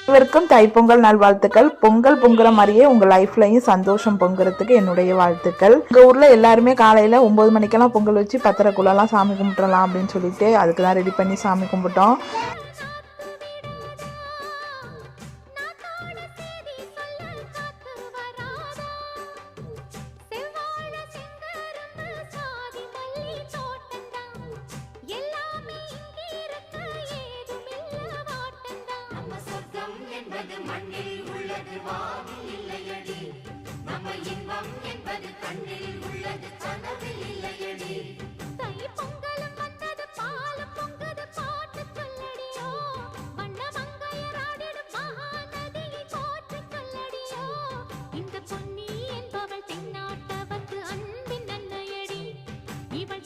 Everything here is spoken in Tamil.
அனைவருக்கும் தைப்பொங்கல் நல்வாழ்த்துக்கள். பொங்கல் பொங்குற மாதிரியே உங்க லைஃப்லயும் சந்தோஷம் பொங்குறதுக்கு என்னுடைய வாழ்த்துக்கள். எங்க ஊர்ல எல்லாருமே காலையில 9 மணிக்கெல்லாம் பொங்கல் வச்சு பத்திரக்குள்ளெல்லாம் சாமி கும்பிட்டுறலாம் அப்படின்னு சொல்லிட்டு அதுக்கு தான் ரெடி பண்ணி சாமி கும்பிட்டோம். இந்த பொன்னி என்பவள் தென்னாட்டவர்க்கு அன்பின் நன்மையடி இவள்